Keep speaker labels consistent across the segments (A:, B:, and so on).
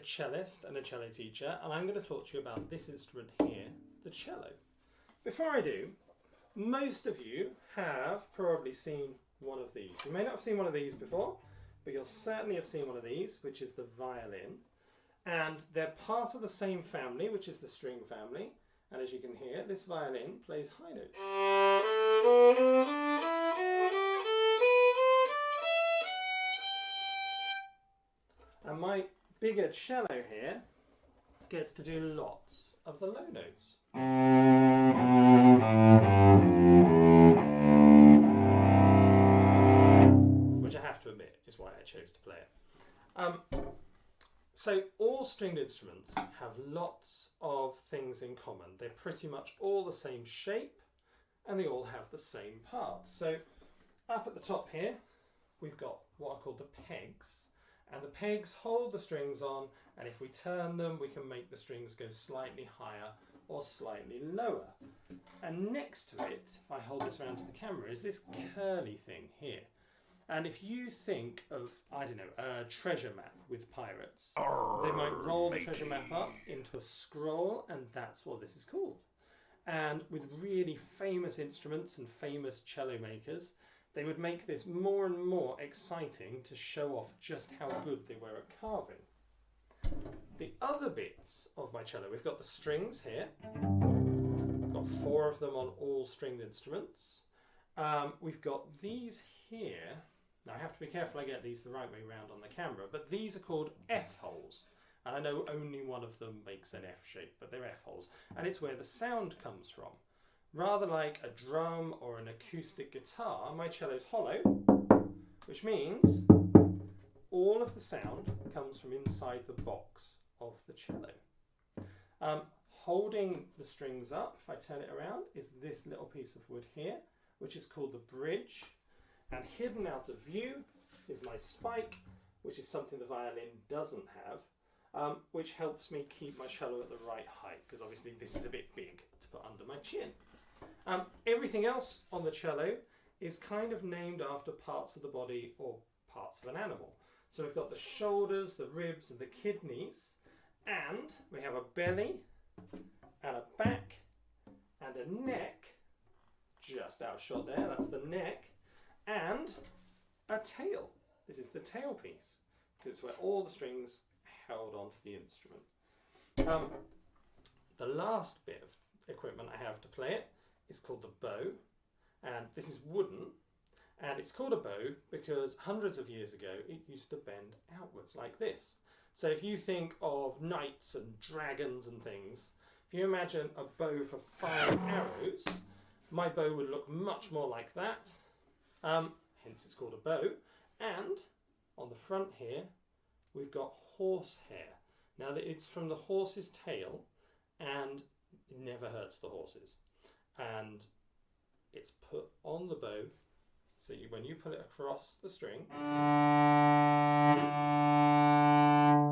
A: cellist and a cello teacher, and I'm going to talk to you about this instrument here, the cello. Before I do, most of you have probably seen one of these. You may not have seen one of these before, but you'll certainly have seen one of these, which is the violin. And they're part of the same family, which is the string family. And as you can hear, this violin plays high notes. And my bigger cello here gets to do lots of the low notes. Which I have to admit is why I chose to play it. So all stringed instruments have lots of things in common. They're pretty much all the same shape and they all have the same parts. So up at the top here, we've got what are called the pegs. And the pegs hold the strings on, and if we turn them, we can make the strings go slightly higher or slightly lower. And next to it, if I hold this around to the camera, is this curly thing here. And if you think of, I don't know, a treasure map with pirates, they might roll the treasure map up into a scroll, and that's what this is called. And with really famous instruments and famous cello makers, they would make this more and more exciting to show off just how good they were at carving. The other bits of my cello, we've got the strings here. We've got 4 of them on all stringed instruments. We've got these here. Now I have to be careful I get these the right way around on the camera, but these are called F-holes. And I know only one of them makes an F shape, but they're F-holes. And it's where the sound comes from. Rather like a drum or an acoustic guitar, my cello's hollow, which means all of the sound comes from inside the box of the cello. Holding the strings up, if I turn it around, is this little piece of wood here, which is called the bridge. And hidden out of view is my spike, which is something the violin doesn't have, which helps me keep my cello at the right height, because obviously this is a bit big to put under my chin. Everything else on the cello is kind of named after parts of the body or parts of an animal. So we've got the shoulders, the ribs and the kidneys, and we have a belly and a back and a neck, just out of shot there, that's the neck, and a tail. This is the tail piece, because it's where all the strings held onto the instrument. The last bit of equipment I have to play it is called the bow, and this is wooden, and it's called a bow because hundreds of years ago it used to bend outwards like this. So if you think of knights and dragons and things, if you imagine a bow for firing arrows, my bow would look much more like that, hence it's called a bow. And on the front here we've got horsehair. Now it's from the horse's tail and it never hurts the horses. And it's put on the bow, so when you pull it across the string,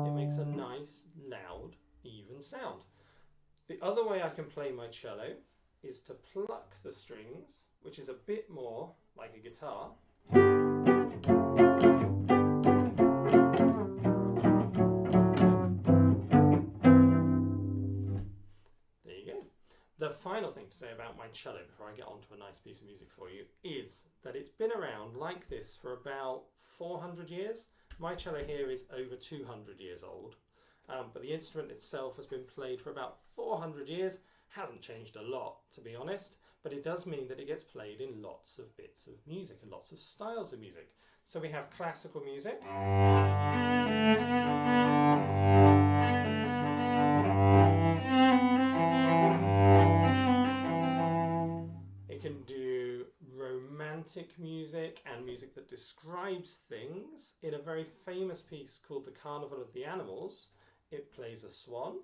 A: it makes a nice, loud, even sound. The other way I can play my cello is to pluck the strings, which is a bit more like a guitar. The final thing to say about my cello before I get on to a nice piece of music for you is that it's been around like this for about 400 years. My cello here is over 200 years old, but the instrument itself has been played for about 400 years. Hasn't changed a lot, to be honest, but it does mean that it gets played in lots of bits of music and lots of styles of music. So we have classical music. Can do romantic music and music that describes things. In a very famous piece called The Carnival of the Animals, it plays a swan.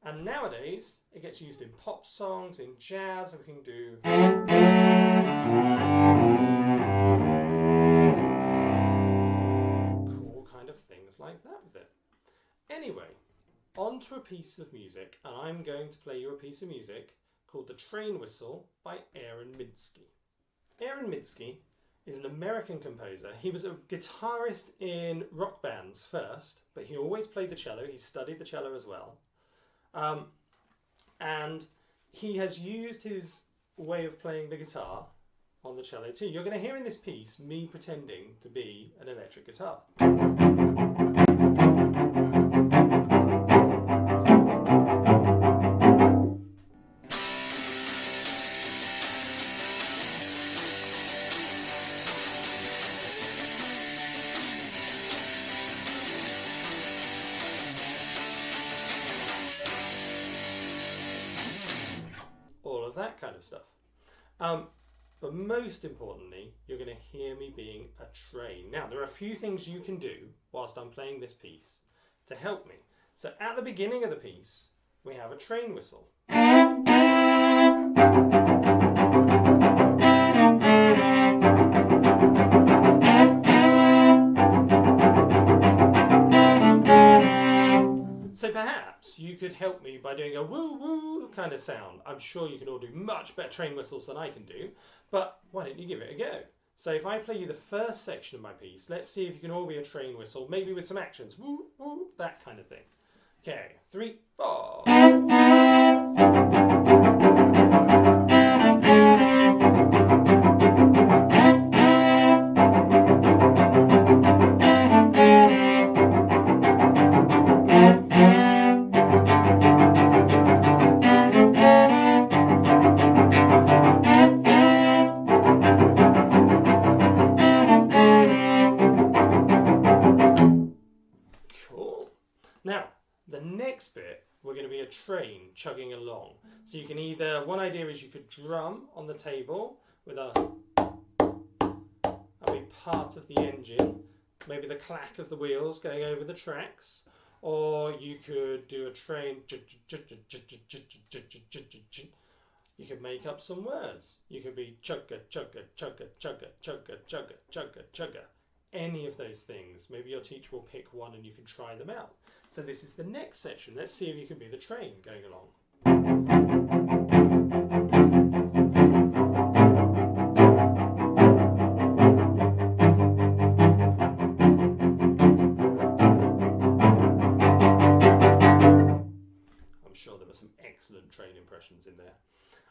A: And nowadays it gets used in pop songs, in jazz, and we can do cool kind of things like that with it. Anyway, onto a piece of music, and I'm going to play you a piece of music called The Train Whistle by Aaron Minsky. Aaron Minsky is an American composer. He was a guitarist in rock bands first, but he always played the cello. He studied the cello as well. And he has used his way of playing the guitar on the cello too. You're going to hear in this piece me pretending to be an electric guitar. All of that kind of stuff. But most importantly, you're going to hear me being a train. Now, there are a few things you can do whilst I'm playing this piece to help me. So at the beginning of the piece, we have a train whistle. So perhaps you could help me by doing a woo-woo kind of sound. I'm sure you can all do much better train whistles than I can do, but why don't you give it a go? So if I play you the first section of my piece, let's see if you can all be a train whistle, maybe with some actions. Woo, woo, that kind of thing. Okay, 3, 4. Now, the next bit, we're going to be a train chugging along. So you can either, one idea is you could drum on the table with that'll be part of the engine, maybe the clack of the wheels going over the tracks, or you could do a train, you could make up some words. You could be chugga, chugga, chugga, chugga, chugga, chugga, chugga, chugga. Any of those things. Maybe your teacher will pick one and you can try them out. So this is the next section. Let's see if you can be the train going along. I'm sure there were some excellent train impressions in there.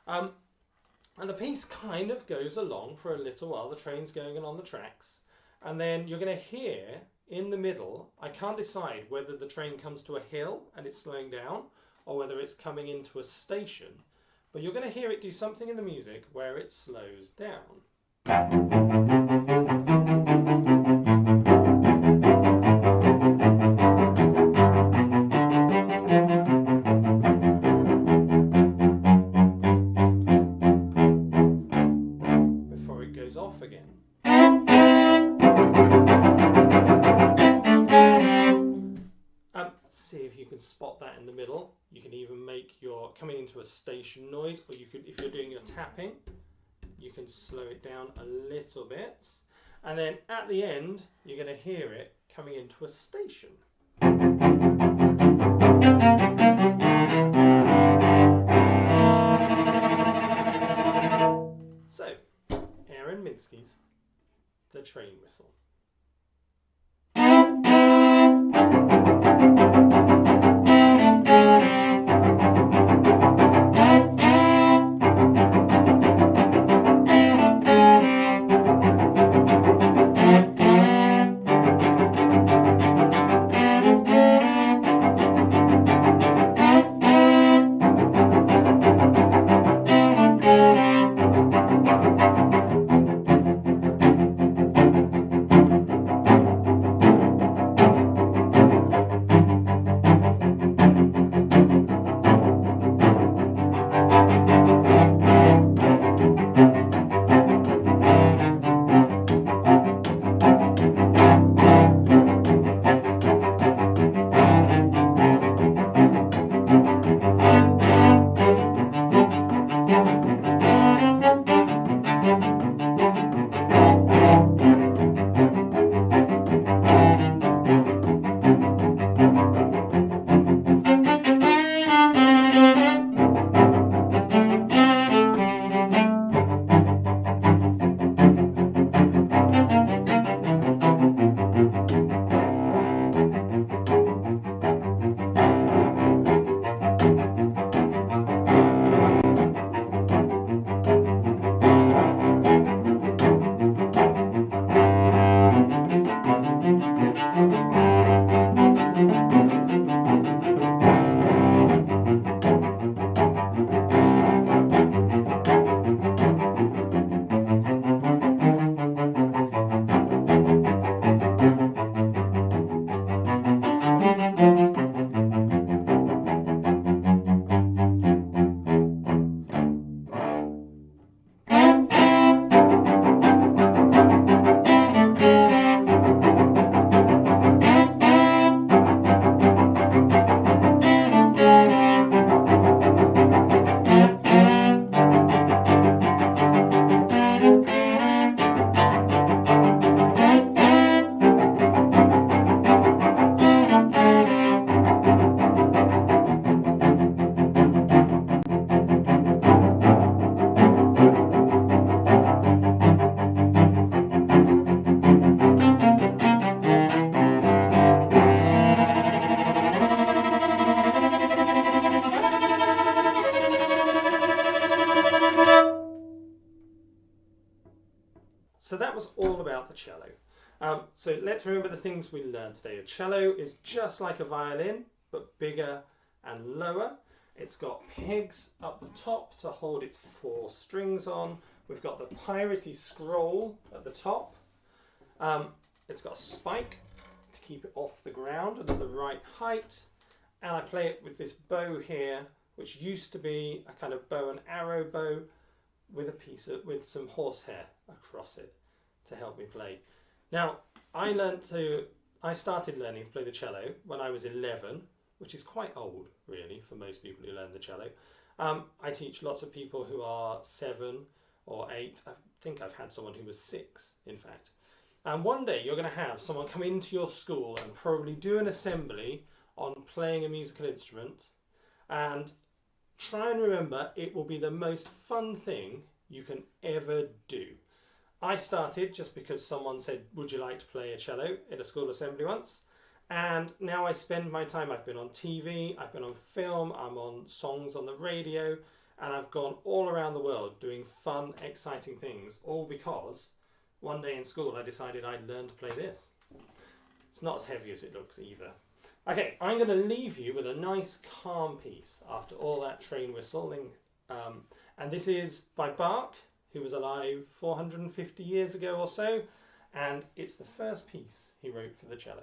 A: And the piece kind of goes along for a little while. The train's going along the tracks. And then you're going to hear in the middle, I can't decide whether the train comes to a hill and it's slowing down or whether it's coming into a station. But you're going to hear it do something in the music where it slows down. Before it goes off again. See if you can spot that in the middle. You can even make your coming into a station noise, or you could, if you're doing your tapping, you can slow it down a little bit. And then at the end, you're going to hear it coming into a station. So, Aaron Minsky's The Train Whistle. So that was all about the cello. So let's remember the things we learned today. The cello is just like a violin, but bigger and lower. It's got pegs up the top to hold its 4 strings on. We've got the piratey scroll at the top. It's got a spike to keep it off the ground and at the right height. And I play it with this bow here, which used to be a kind of bow and arrow bow with with some horsehair across it to help me play. Now, I started learning to play the cello when I was 11, which is quite old, really, for most people who learn the cello. I teach lots of people who are 7 or 8. I think I've had someone who was 6, in fact. And one day you're going to have someone come into your school and probably do an assembly on playing a musical instrument. And try and remember, it will be the most fun thing you can ever do. I started just because someone said, would you like to play a cello at a school assembly once? And now I spend my time, I've been on TV, I've been on film, I'm on songs on the radio, and I've gone all around the world doing fun, exciting things, all because one day in school I decided I'd learn to play this. It's not as heavy as it looks either. Okay, I'm going to leave you with a nice calm piece after all that train whistling. And this is by Bach, who was alive 450 years ago or so, and it's the first piece he wrote for the cello.